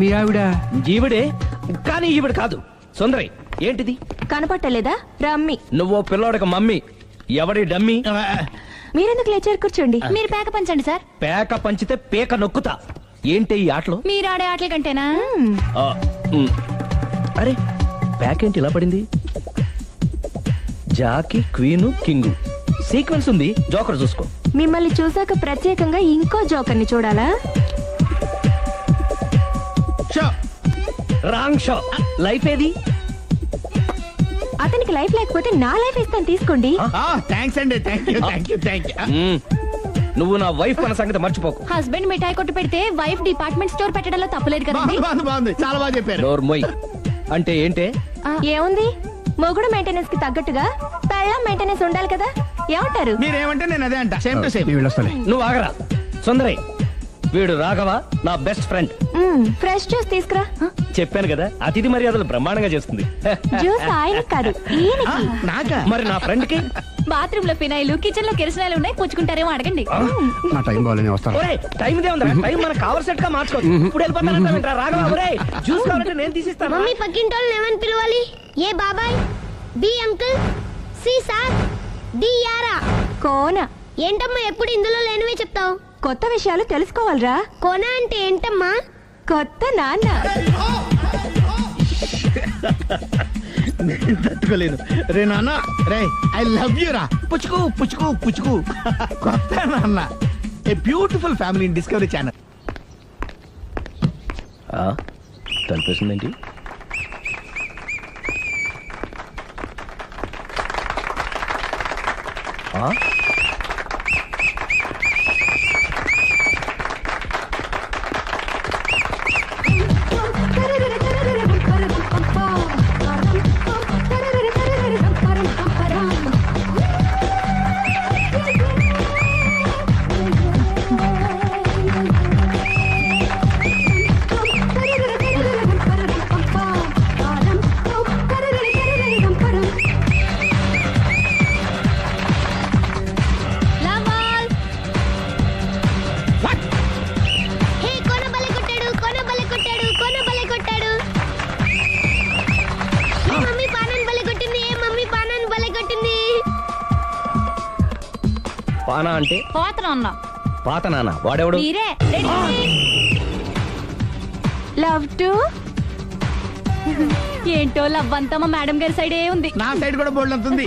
మీ ఆవిడ జీవిడే కానీ ఈవిడ కాదు. సుందరి ఏంటిది కనపట్టలేదా? రమ్మి. నువ్వు పిల్లోడికి మమ్మీ, ఎవడి డమ్మీ? మీరెందుకు లేచారు? కూర్చోండి. మీరు పేక పంచండి సార్. పేక పంచితే పేక నొక్కుతా. ఏంటి ఈ ఆటలు? మీరు ఆడే ఆటల కంటేనా? ఆ, ఉమ్. అరే పేకేంటి ఇలా పడింది? జాకి, క్వీను, కింగు సీక్వెన్స్ ఉంది. జోకర్ చూసుకో. మిమ్మల్ని చూసాక ప్రత్యేకంగా ఇంకో జోకర్ని చూడాలా? Wrong show. లైఫ్ ఏది? అతనికి లైఫ్ లేకపోతే నా లైఫ్ ఇస్తాను, తీసుకోండి. థ్యాంక్స్ అండి. Thank you. నువ్వు నా వైఫ్ అన్న సంగతి మర్చిపోకు. హస్బెండ్ మిఠాయి కొట్టు పెడితే వైఫ్ డిపార్ట్మెంట్ స్టోర్ పెట్టడంలో తప్పలేదు కదండి. బాగుంది, చాలా బాగా చెప్పారు. డోర్ మొయ్. అంటే ఏంటే? ఏముంది, మొగుడు మెయింటెనెన్స్ కి తగ్గట్టుగా పెళ్ళాం మెయింటెనెన్స్ ఉండాలి కదా. ఏమంటారు? మీరేమంటే నేను అదే అంట. Same to same. వెళ్ళొస్తాలే. నువ్వు ఆగరా. సుందరి, వీడు రాఘవ, నా బెస్ట్ ఫ్రెండ్. ఫ్రెష్ జ్యూస్ తీసుకురా. చెప్పాను కదా, అతిథి మర్యాదలు బ్రహ్మాండంగా చేస్తుంది. జ్యూస్ ఆయన కాదు, ఈయనకి. నాకా? మరి నా ఫ్రెండ్ కి? బాత్రూమ్ లో ఫినాయిల్, కిచెన్ లో కిరసనాయిలు ఉన్నాయి, పుచ్చుకుంటారేమో అడగండి. నా టైం బాగాలేని వస్తాను. ఒరేయ్, టైం ఇదే ఉందా? టైం మనకు కవర్ సెట్ గా మార్చుకోవచ్చు. ఇప్పుడు వెళ్ళిపోతానంటా రాఘవ. ఒరేయ్, జ్యూస్ కావాలంటే నేను తీసిస్తాను. మమ్మీ పక్కింటోళ్ళని ఏమని పిలవాలి? ఏ బాబాయ్, B uncle, C sir, D యారా. కోన. ఏంటమ్మా ఎప్పుడు ఇందులో లేనివే చెప్తావు? కొత్త విషయాలు తెలుసుకోవాలిరా. కోన అంటే ఏంటమ్మా? కొత్త నాన్న. నేను తట్టుకోలేను. రే నాన్న, రే ఐ లవ్ యూ రా. పుచ్చుకు పుచ్చుకు పుచ్చుకు. కొత్త నాన్న. A beautiful family in Discovery channel. తలిపేసిందేంటి? హే కోన బలే కొట్టాడు, కోన బలే కొట్టాడు, కోన బలే కొట్టాడు. ఏ మమ్మీ పానాన్ని బలే కొట్టింది, ఏ మమ్మీ పానాన్ని బలే కొట్టింది. పానా అంటే పోతన అన్నా. పాత నాన్న. వాడెవడు? మీరే. రెడీ? Love two. ఏంటో లవ్ అంతా మా మేడం గారి సైడే ఉంది. నా సైడ్ కూడా బోల్డ్ అంతుంది.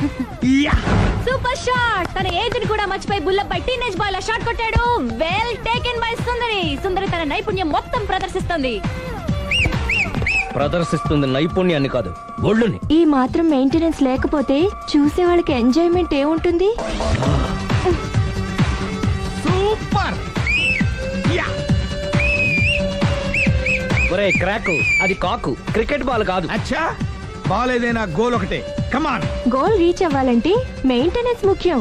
Super shot. తన ఏజ్ ని కూడా మర్చిపోయి బుల్లపై టీనేజ్ బాయ్ లా షాట్ కొట్టాడు. Well taken by Sundari. Sundari తన నైపుణ్యం మొత్తం ప్రదర్శిస్తుంది. ప్రదర్శిస్తుంది నైపుణ్యాన్ని కాదు, ఒళ్ళుని. ఈ మాత్రం మెయింటెనెన్స్ లేకపోతే చూసే వాళ్ళకి ఎంజాయ్మెంట్ ఏముంటుంది? సూపర్. ఒరే క్రాకు, అది కాకు, క్రికెట్ బాల్ కాదు. అచ్చా, బాల్ ఏదైనా గోల్ ఒకటే. కమాన్. గోల్ రీచ్ అవ్వాలంటే మెయింటెనెన్స్ ముఖ్యం.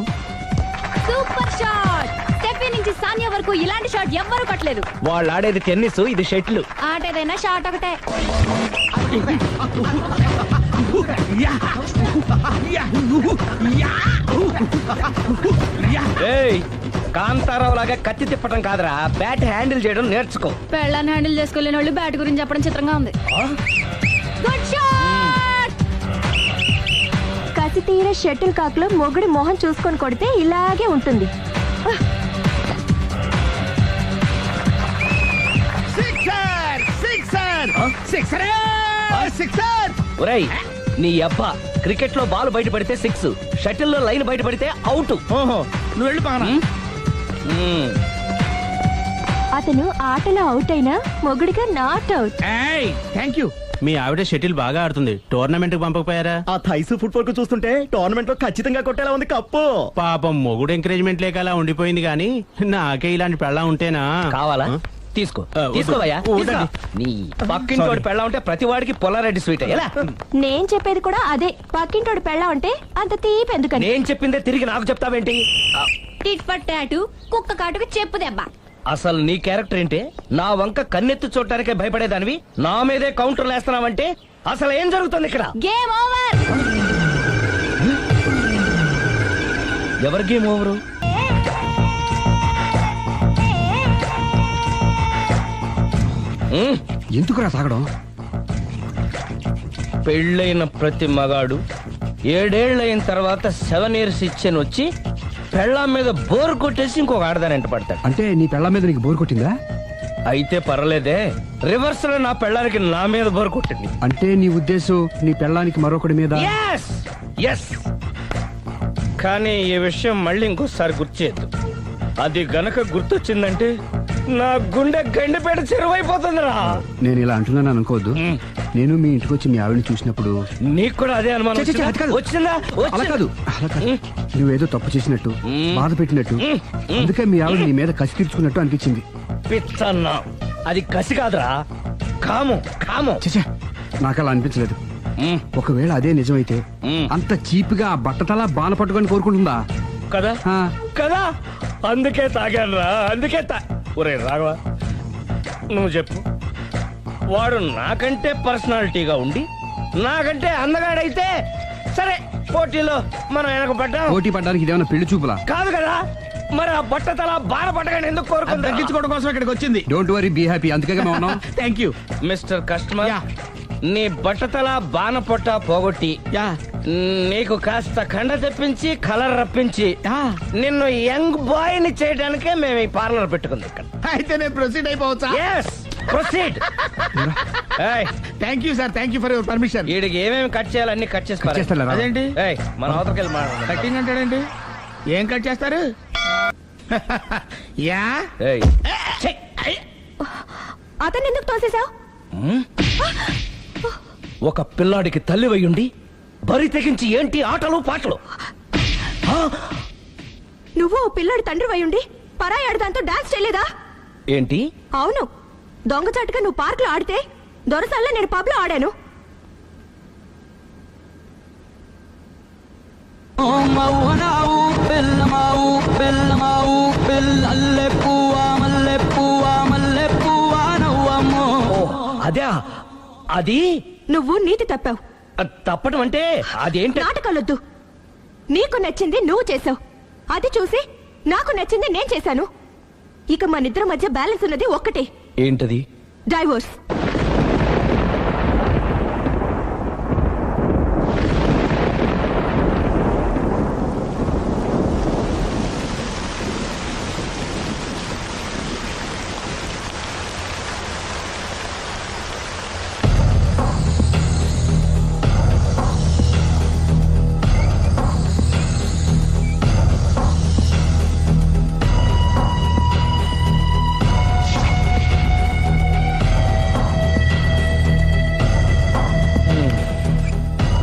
Super shot. స్టెఫీ నుంచి సానియా వరకు ఇలాంటి షాట్ ఎవ్వరూ కొట్టలేదు. వాళ్ళు ఆడేది టెన్నిస్, ఇది షటిల్. ఆట ఏదైనా షాట్ ఒకటే. ఏయ్, కాంతారావు లాగా కత్తి తిప్పటం కాదురా, బ్యాట్ హ్యాండిల్ చేయడం నేర్చుకో. పెళ్ళాన్ని హ్యాండిల్ చేసుకోలేని వాళ్ళు బ్యాట్ గురించి చెప్పడం చిత్రంగా ఉంది. Good shot. కసి తీర షటిల్ కాక్ లో మొగుడి మొహం చూసుకొని కొడితే ఇలాగే ఉంటుంది. ఒరేయ్, నీ అబ్బా, క్రికెట్ లో బాల్ బయట పడితే 6, షటిల్ లో లైన్ బయట పడితే అవుట్. ఓహో, నువ్వు వెళ్ళి పానా. అతను ఆటలో అవుట్ అయినా మొగుడిగా నాట్ అవుట్. Thank you. మీ ఆవిడ షటిల్ బాగా ఆడుతుంది, టోర్నమెంట్ కి పంపకపోయారా? ఆ థైస్ ఫుట్బాల్ కు చూస్తుంటే టోర్నమెంట్ లో ఖచ్చితంగా కొట్టేలా ఉంది కప్పు. పాపం మొగుడు ఎంకరేజ్మెంట్ లేక అలా ఉండిపోయింది గానీ నాకే ఇలాంటి పెళ్ళా ఉంటేనా. కావాలా? తీసుకో, వద్దు. తీసుకోవయ్యా. వద్దండి. నీ పక్కింటోడి పెళ్ళ ఉంటే ప్రతి వాడికి పొలారెడ్డి స్వీట్. ఎలా? నేను చెప్పేది కూడా అదే. పక్కింటోడు పెళ్ళా ఉంటే అంత తీపి ఎందుకని? నేను చెప్పిందే తిరిగి నాకు చెప్తావేంటి? టిట్ ఫర్ టాటూ, కుక్క కాటుకు చెప్పు దెబ్బ. అసలు నీ క్యారెక్టర్ ఏంటి? నా వంక కన్నెత్తి చూడటానికే భయపడేదానివి నా మీదే కౌంటర్ వేస్తున్నావంటే అసలు ఏం జరుగుతుంది ఇక్కడ? Game over. ఎవరి గేమ్ ఓవరు? ఎందుకురా తాగడం? పెళ్ళైన ప్రతి మగాడు 7 ఏళ్ళైన తర్వాత 7 years ఇచ్చాను వచ్చి పెళ్ళాం మీద బోరు కొట్టేసి ఇంకొక ఆడదాని ఎంట పడతాడు. అంటే నీ పెళ్ళ మీద నీకు బోర్ కొట్టిందా? అయితే పర్లేదే, రివర్స్ లో నా పెళ్ళానికి నా మీద బోరు కొట్టింది. అంటే నీ ఉద్దేశం నీ పెళ్ళానికి మరొకటి మీద? Yes yes. కానీ ఈ విషయం మళ్ళీ ఇంకోసారి గుర్తు చేయొద్దు. అది గనక గుర్తొచ్చిందంటే నా గుండె గండిపేట చెరువైపోతుందిరా. నేను ఇలా అంటున్నాను అనుకోవద్దు. మ్. నేను మీ ఇంటికి వచ్చి మీ ఆవిడని చూసినప్పుడు నీకు కూడా అదే అనుమానం ఛే, ఛే, ఛే, అది కాదు. వచ్చిందా? అలా కాదు, అలా కాదు. నువ్వేదో తప్పు చేసినట్టు, బాధ పెట్టినట్టు, అందుకే మీ ఆవిడ నీ మీద కసి తీర్చుకున్నట్టు అనిపించింది. పిచ్చన్నా, అది కసి కాదురా, కాము కాము. చచ్చా, నాకు అలా అనిపించలేదు. ఒకవేళ అదే నిజమైతే అంత చీప్ గా ఆ బట్టతలా బాన పట్టుకొని కోరుకుంటుందా? కదా ఆ. కదా, అందుకే తాగాను రా, అందుకే ఒరే రాఘవ, నువ్వు చెప్పు, వాడు నాకంటే పర్సనాలిటీగా ఉండి నాకంటే అందగాడైతే సరే, పోటీలో మనం వెనక పడ్డాం. పోటీ పడ్డానికి ఇదేమన్నా పెళ్లి చూపులా? కాదు కదా, మరి ఆ బట్టతల బాన పట్టగానే ఎందుకు కోరుకుందా? తగ్గించుకోవడం కోసం ఇక్కడికి వచ్చింది. Don't worry, be happy. అందుకే మేము ఉన్నాం. Thank you. Mister customer, yeah. నీ బట్టతల బాన పొట్ట పోగొట్టి యా. నీకు కాస్త కండ తెప్పించి కలర్ రప్పించి యా. నిన్ను యంగ్ బాయ్ ని చేయడానికే మేము ఈ పార్లర్ పెట్టుకుంది ఇక్కడ. అయితే నేను ప్రొసీడ్ అయిపోవచ్చా? Yes, proceed. Thank you sir, thank you for your permission. వీడికి ఏమేమి కట్ చేయాలి అన్ని కట్ చేసి పారేయ్. చేస్తారా? అదేంటి ఏయ్, మన అవతలకి వెళ్ళి మాట్లాడదాం. కటింగ్ అంటాడండి? ఏం కట్ చేస్తారు? యా. ఏయ్, ఛీ! అతన్ని ఎందుకు తోసేశావు? ఒక పిల్లాడికి తల్లి వయ్యుండి బరి తెగించి ఏంటి ఆటలు పాటలు? నువ్వు ఓ పిల్లడి తండ్రి వయ్యుండి పరాయి ఆడదాంతో డాన్స్ చేయలేదా? ఏంటి? అవును, దొంగచాటుగా నువ్వు పార్క్ లో ఆడితే దొరసల్లా నేను పబ్ లో ఆడాను. అదే అది నువ్వు నీతి తప్పావు. తప్పటం అంటే అదేంటి? నాటకాలొద్దు. నీకు నచ్చింది నువ్వు చేసావు, అది చూసి నాకు నచ్చింది నేను చేశాను. ఇక మన ఇద్దరి మధ్య బ్యాలెన్స్ ఉన్నది ఒక్కటే, ఏంటది? డైవోర్స్.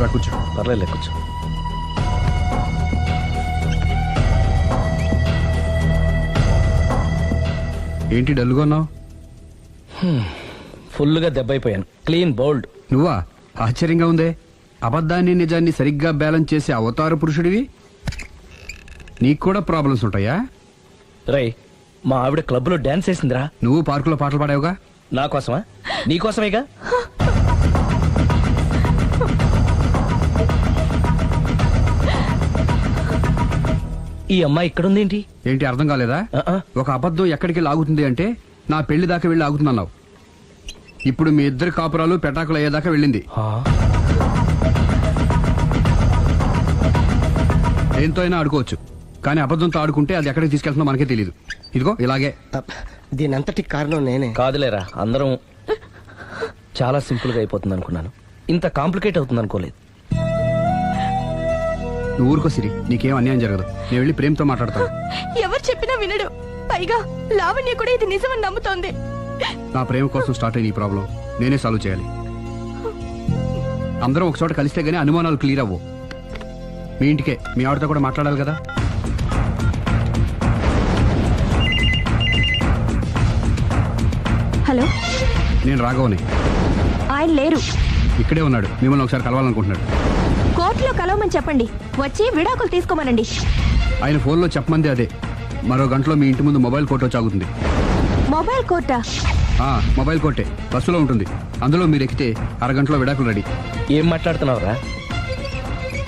రా, కూర్చో. పర్లేదు, కూర్చో. ఏంటి డల్గా ఉన్నావు? ఫుల్గా దెబ్బైపోయాను. Clean bowled. నువ్వా? ఆశ్చర్యంగా ఉందే. అబద్ధాన్ని నిజాన్ని సరిగ్గా బ్యాలెన్స్ చేసే అవతార పురుషుడివి. నీకు కూడా ప్రాబ్లమ్స్ ఉంటాయా? రై, మా ఆవిడ క్లబ్ లో డాన్స్ వేసిందిరా. నువ్వు పార్కులో పాటలు పాడావుగా? నా కోసమా? నీకోసమేగా. ఈ అమ్మాయి ఇక్కడుందేంటి? ఏంటి అర్థం కాలేదా? ఒక అబద్ధం ఎక్కడికి లాగుతుంది అంటే నా పెళ్లి దాకా వెళ్ళి ఆగుతుందన్నావు. ఇప్పుడు మీ ఇద్దరి కాపురాలు పెటాకులు అయ్యేదాకా వెళ్ళింది. దేంతో అయినా ఆడుకోవచ్చు, కానీ అబద్ధంతో ఆడుకుంటే అది ఎక్కడికి తీసుకెళ్తుందో మనకే తెలియదు. ఇదిగో ఇలాగే. దీనంతటి కారణం నేనే. కాదులేరా, అందరం చాలా సింపుల్ గా అయిపోతుంది అనుకున్నాను. ఇంత కాంప్లికేట్ అవుతుంది అనుకోలేదు. నువ్వు ఊరుకో సిరి, నీకేం అన్యాయం జరగదు. నేను వెళ్ళి ప్రేమతో మాట్లాడతాను. ఎవరు చెప్పినా వినడు. పైగా లావణ్య కూడా ఇది నిజమని నమ్ముతోంది. నా ప్రేమ కోసం స్టార్ట్ అయిన ఈ ప్రాబ్లం నేనే సాల్వ్ చేయాలి. అందరం ఒక చోట కలిస్తే గానీ అనుమానాలు క్లియర్ అవ్వు. మీ ఇంటికే, మీ ఆవిడతో కూడా మాట్లాడాలి కదా. హలో, నేను రాఘవని. ఆయన లేరు. ఇక్కడే ఉన్నాడు, మిమ్మల్ని ఒకసారి కలవాలనుకుంటున్నాడు. కోర్టులో కలవమని చెప్పండి, వచ్చి విడాకులు తీసుకోమనండి. ఆయన ఫోన్లో చెప్పమంది అదే. మరో గంటలో మీ ఇంటి ముందు మొబైల్ కోర్టు వచ్చి ఆగుతుంది. మొబైల్ కోర్టా? మొబైల్ కోర్టే, బస్సులో ఉంటుంది. అందులో మీరు ఎక్కితే అరగంటలో విడాకులు రెడీ. ఏం మాట్లాడుతున్నావురా?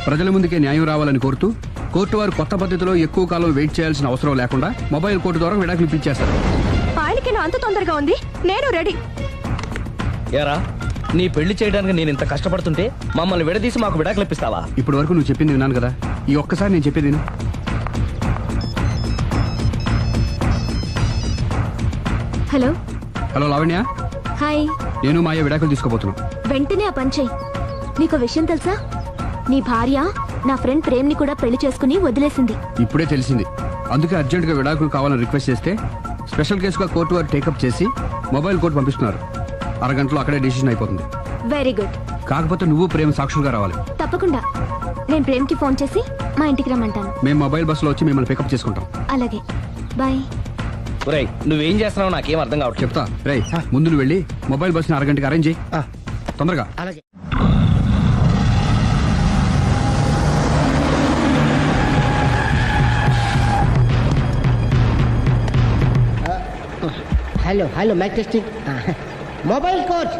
ప్రజల ముందుకే న్యాయం రావాలని కోరుతూ కోర్టు వారు కొత్త పద్ధతిలో ఎక్కువ కాలం వెయిట్ చేయాల్సిన అవసరం లేకుండా మొబైల్ కోర్టు ద్వారా విడాకులు ఇప్పించేస్తారు. ఆయనకి నా అంత తొందరగా ఉంది, నేను రెడీ. ఏరా నీ పెళ్లి చేయడానికి నేను ఇంత కష్టపడుతుంటే మమ్మల్ని విడదీసి మాకు విడాకులు ఇప్పిస్తావా? ఇప్పటి వరకు నువ్వు చెప్పింది విన్నాను కదా, ఈ ఒక్కసారి నేను చెప్పేది విను. Hello hello Lavanya, hi. నేను మాయ విడాకులు తీసుకోబోతున్నాం. వెంటనే ఆ పని చెయ్యి. నీకు విషయం తెలుసా? నీ భార్య నా ఫ్రెండ్ ప్రేమ్ని కూడా పెళ్లి చేసుకుని వదిలేసింది. ఇప్పుడే తెలిసింది. అందుకే అర్జెంటుగా విడాకులు కావాలని రిక్వెస్ట్ చేస్తే స్పెషల్ కేసుగా కోర్టు వారు టేకప్ చేసి మొబైల్ కోర్టు పంపిస్తున్నారు. అరగంటలో అక్కడే డిసిషన్ అయిపోతుంది. Very good. కాకపోతే నువ్వు ప్రేమ సాక్షులుగా రావాలి. తప్పకుండా. నేను ప్రేమ్కి ఫోన్ చేసి మా ఇంటికి రమ్మంటాను. మేము మొబైల్ బస్సులో వచ్చి మిమ్మల్ని పికప్ చేసుకుంటాం. అలాగే, బాయ్. ఒరేయ్ నువ్వేం చేస్తున్నావు నాకేం అర్థం కావట్లేదు. చెప్తా. రేయ్ ముందు నువ్వు వెళ్ళి మొబైల్ బస్సుని అరగంటకి అరేంజ్ చేయి. తొందరగా. అలాగే. Hello hello mike testing. Mobile coach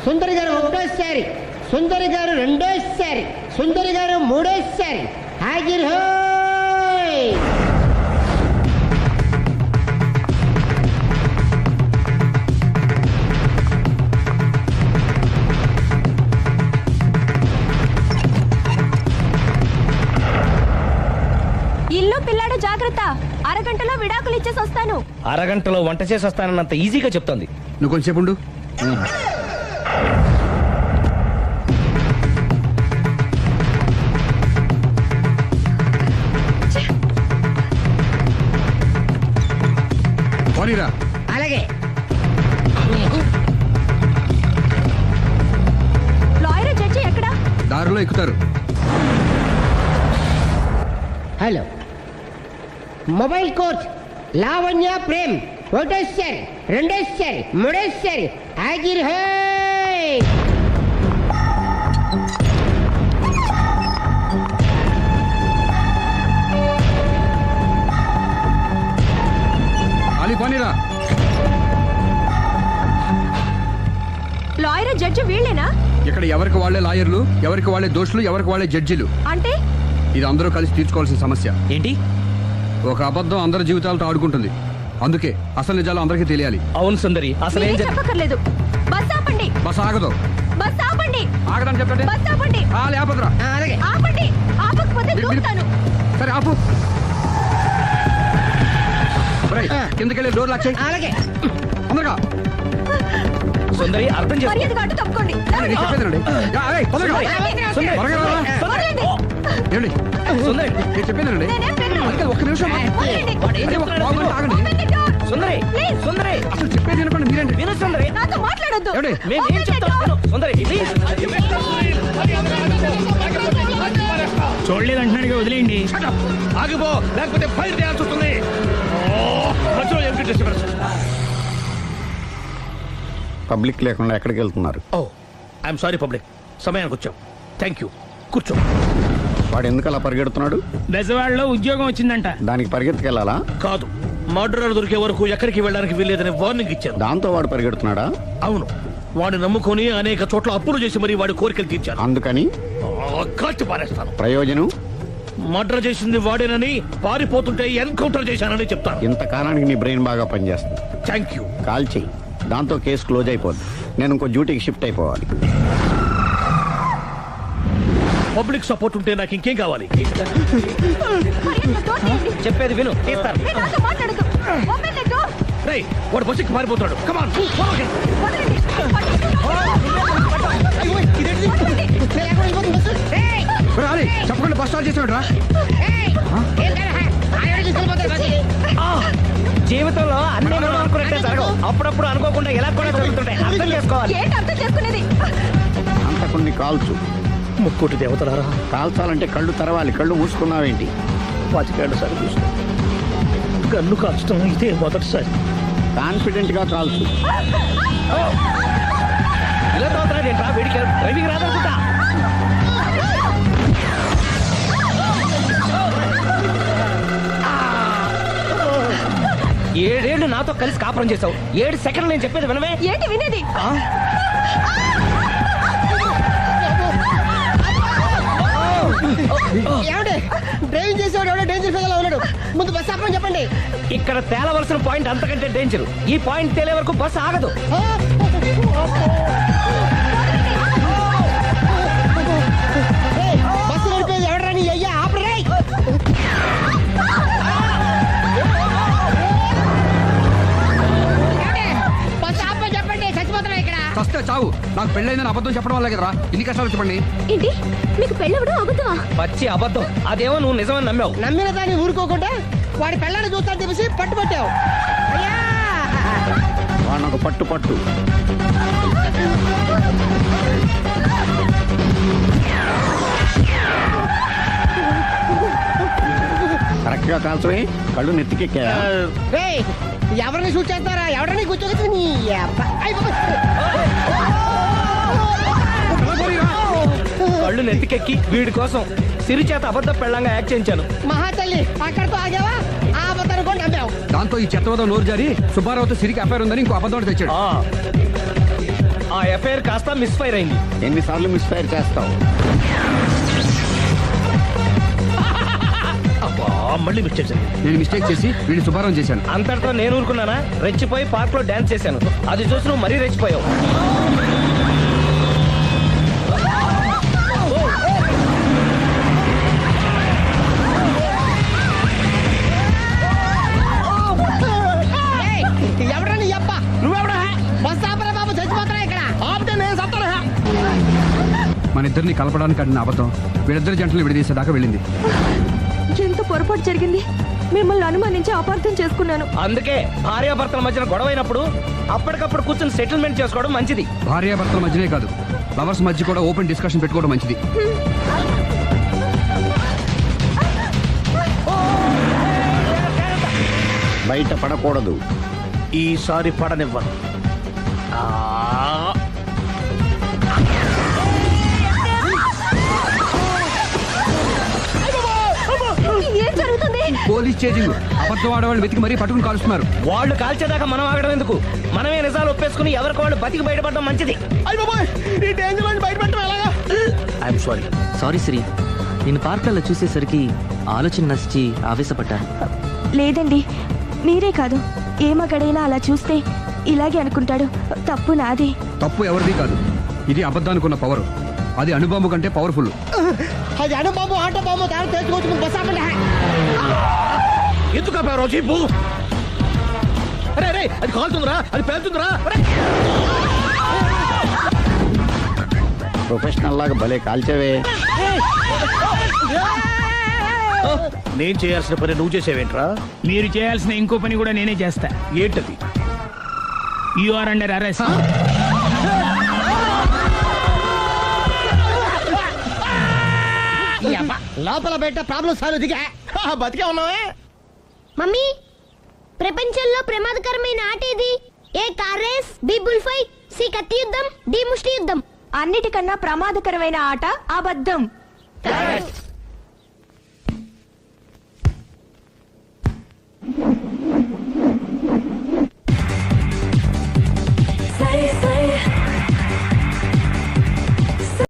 Sundari గారు ఒకటోసారి, సుందరి గారు రెండోసారి, సుందరి గారు మూడోసారి. హాజర్ హోయ్. ఇల్లు పిల్లాడు జాగ్రత్త. అరగంటలో విడాకులు ఇచ్చేసి వస్తాను. అరగంటలో వంట చేసి వస్తానన్నంత ఈజీగా చెప్తోంది. నువ్వు కొంచెంసేపు ఉండు. పోనీరా. అలాగే. లాయర్ జడ్జి ఎక్కడా? దారిలో ఎక్కుతారు. Hello mobile coach Lavanya Prem ఒకటోసారి, రెండోసారి, మూడోసారి. హాజర్ హోయ్. అలీ పోనీరా. లాయర్ జడ్జి వీళ్ళేనా? ఇక్కడ ఎవరికి వాళ్ళే లాయర్లు, ఎవరికి వాళ్ళే దోషులు, ఎవరికి వాళ్ళే జడ్జిలు. అంటే ఇది అందరూ కలిసి తీర్చుకోవాల్సిన సమస్య. ఏంటి? ఒక అబద్ధం అందరి జీవితాలతో ఆడుకుంటుంది. అందుకే అసలు నిజాలు అందరికీ తెలియాలి. అవును సుందరి, అసలు ఏం మీరేం చెప్పక్కర్లేదు. బస్ ఆపండి. బస్ ఆగదు. బస్ ఆపండి. ఆగదని చెప్పండి. బస్ ఆపండి. లేపదురా. అలాగే. ఆపండి. ఆపకపోతే దూకుతాను. సరే ఆపు. ఒరేయ్, కిందకెళ్ళి డోర్ లాక్ చేయి. అలాగే. తొందరగా. సుందరి అర్థం చేసుకో. మర్యాదగా అడ్డు తప్పుకోండి. నేను చెప్పేదేనండి. తొందరగా. సుందరి, త్వరగా రారా. వదలండి. ఏమండి? సుందరి, నేను చెప్పేదేనండి. నేనేం పెట్టను. అందుకే ఒక్క నిమిషం. వదలండి. అరే, ఒక్క బాబు ఆగండి. Open the door. Sundari, Please. సుందరి, అసలు చెప్పేది వినకండి మీరేంటి? విను సుందరి. నాతో మాట్లాడొద్దు. ఏమండి? మేము ఏం Open the చెప్తాం door. విను. సుందరి ప్లీజ్. చూడలేదు అంటున్నాడు, వదిలేయండి. ఆగిపో, లేకపోతే ఫైర్ చేయాల్సి వస్తుంది. మధ్యలో ఏం చేసి పబ్లిక్ లేకుండా ఎక్కడికి వెళ్తున్నారు? ఓ ఐఎమ్ సారీ పబ్లిక్, సమయానికి వచ్చాం. థ్యాంక్ యూ, కూర్చో. వాడు ఎందుకు అలా పరిగెడుతున్నాడు? బెజవాడలో ఉద్యోగం వచ్చిందంట. దానికి పరిగెత్తుకెళ్ళాలా? కాదు, మర్డరర్ దొరికే వరకు ఎక్కడికి వెళ్ళడానికి వీల్లేదని వార్నింగ్ ఇచ్చాను. దాంతో వాడు పరిగెడుతున్నాడా? అవును, వాడిని నమ్ముకొని అనేక చోట్ల అప్పులు చేసి మరి వాడి కోరికలు తీర్చాను. అందుకని కాల్చి పారేస్తాను. ప్రయోజనం? మర్డర్ చేసింది వాడేనని, పారిపోతుంటే ఎన్కౌంటర్ చేశానని చెప్తాను. ఇంతకాలానికి నీ బ్రెయిన్ బాగా పనిచేస్తుంది. Thank you. కాల్ చెయ్యి, దాంతో కేసు క్లోజ్ అయిపోద్ది. నేను ఇంకో డ్యూటీకి షిఫ్ట్ అయిపోవాలి. పబ్లిక్ సపోర్ట్ ఉంటే నాకు ఇంకేం కావాలి? మర్యాదగా door తీయండి. చెప్పేది విను, తీస్తారు. మీరు నాతో మాట్లాడొద్దు. Open the door. రేయ్, వాడు బస్సుకి పారిపోతాడు. కమాన్ వదలండి. ఒరే, అలీ, చెప్పకుండా బస్ స్టార్ట్ చేసాడు రా. జీవితంలో అన్ని మనం అనుకున్నట్టే జరగవు. అప్పుడప్పుడు అనుకోకుండా ఎలా కూడా జరుగుతుంటాయి. అర్థం చేసుకోవాలి. ఏంటి అర్థం చేసుకునేది? అంత కొన్ని కాల్చు. ముక్కోటి దేవతలారా, కాల్చాలంటే కళ్ళు తెరవాలి. కళ్ళు మూసుకున్నావేంటి? 25 సార్లు చూసుకో. గన్ను కాల్చడం ఇదే మొదటిసారి. కాన్ఫిడెంట్ గా కాల్చు. ఇలా తోతున్నాడు ఏంట్రా? వీడికి డ్రైవింగ్ రాదనుకుంటా. ఏడేళ్లు నాతో కలిసి కాపురం చేసావు. 7 సెకండ్లు నేను చెప్పేది వినవే. ఏంటి వినేది? ఏమండి, డ్రైవింగ్ చేసేవాడు ఎవడో డేంజర్ ఫీల్ ఉన్నాడు. ముందు బస్ ఆపమని చెప్పండి. ఇక్కడ తేలవలసిన పాయింట్ అంతకంటే డేంజర్. ఈ పాయింట్ తేలే వరకు బస్సు ఆగదు. చావు. నాకు పెళ్ళైందని అబద్ధం చెప్పడం వల్ల కదరా ఇన్ని కష్టాలు చెప్పండి. ఏంటి మీకు పెళ్ళవడం అబద్ధమా? పచ్చి అబద్ధం. అదేమో నువ్వు నిజమని నమ్మావు. నమ్మిన దాన్ని ఊరుకోకుండా వాడి పిల్లని చూస్తాను చెప్పేసి పట్టుబట్టావు. అయ్యా వాడిని ఒక పట్టు పట్టు. కరెక్ట్ గా కాల్చమే, కళ్ళు నెత్తికెక్కా. రేయ్, ఎవరిని షూట్ చేస్తారా? ఎవరిని కూర్చోగచ్చు నీ అబ్బ. అయ్ బాబోయ్. కళ్ళు నెత్తికెక్కి వీడి కోసం సిరి చేత అబద్ధ పెళ్ళంగా యాక్ట్ చేయించాను. మహాతల్లి అక్కడితో ఆగావా? ఆ అబద్ధాన్ని కూడా నమ్మావు. దాంతో ఈ చెత్తవద నోరు జారి సుబ్బారావుతో సిరికి అఫైర్ ఉందని ఇంకో అబద్ధం ఒకటి తెచ్చాడు. ఆ ఎఫ్ఐఆర్ కాస్త మిస్ఫైర్ అయింది. ఎన్నిసార్లు మిస్ఫైర్ చేస్తావు? మళ్ళీ మిస్టేక్ జరిగింది. నేను మిస్టేక్ చేసి వీడిని సుబ్బారావు చేశాను. అంతటితో నేను ఊరుకున్నానా? రెచ్చిపోయి పార్క్ లో డాన్స్ చేశాను. అది చూసి నువ్వు మరీ రెచ్చిపోయావు. ఏయ్, ఎవరా నీ అబ్బ? నువ్వెవడా? బస్ ఆపరా బాబు, చచ్చిపోతారా ఇక్కడ? ఆపితే నేను సత్తారా? మన ఇద్దరిని కలపడానికి అడిగిన అబద్ధం వీళ్ళిద్దరి జంటలు విడదీసేదాకా వెళ్ళింది. ఎంత పొరపాటు జరిగింది. మిమ్మల్ని అనుమానించి అపార్థం చేసుకున్నాను. అందుకే భార్యాభర్తల మధ్యన గొడవైనప్పుడు అప్పటికప్పుడు కూర్చొని సెటిల్మెంట్ చేసుకోవడం మంచిది. భార్యాభర్తల మధ్యనే కాదు, లవర్స్ మధ్య కూడా ఓపెన్ డిస్కషన్ పెట్టుకోవడం మంచిది. బయట పడకూడదు. ఈసారి పడనివ్వను. ఏం జరుగుతుంది? Police chasing. అబద్ధం ఆడవాళ్ళు వెతికి మరీ పట్టుకుని కాలుస్తున్నారు. వాళ్ళు కాల్చేదాకా మనం ఆగడం ఎందుకు? మనమే నిజాలు ఒప్పేసుకుని ఎవరికి వాళ్ళు బతికి బయటపడడం మంచిది. అయ్య బాబోయ్, ఈ డేంజర్ నుంచి బయటపెట్టడం ఎలాగా? I'm sorry. సారీ శ్రీ, నేను పార్కల్లో చూసేసరికి ఆలోచన నచ్చి ఆవేశపడ్డాను. లేదండి, మీరే కాదు, ఏ మగాడైనా అలా చూస్తే ఇలాగే అనుకుంటాడు. తప్పు నాది. తప్పు ఎవరిది కాదు. ఇది అబద్ధానికి ఉన్న పవర్. అది అణుబాంబు కంటే పవర్ఫుల్. అది అడు బాబు, ఆటో బాబు, దాని తెచ్చుకోవచ్చు. బస్ ఆపండి. ఎందుకు ఆపావు జీపు? అరే అది కాలుతుందిరా, అది పేలుతుందిరా. ప్రొఫెషనల్ లాగా భలే కాల్చేవే. నేను చేయాల్సిన పని నువ్వు చేసేవేంట్రా? మీరు చేయాల్సిన ఇంకో పని కూడా నేనే చేస్తా. ఏంటది? You are under arrest. లోపల బయట ప్రాబ్లం సాల్వ్ దిగా బతికే ఉన్నావే. మమ్మీ, ప్రపంచంలో ప్రమాదకరమైన ఆట ఏది? A car race, B bull fight, C కత్తి యుద్ధం, డి ముష్టి యుద్ధం. అన్నిటికన్నా ప్రమాదకరమైన ఆట అబద్ధం.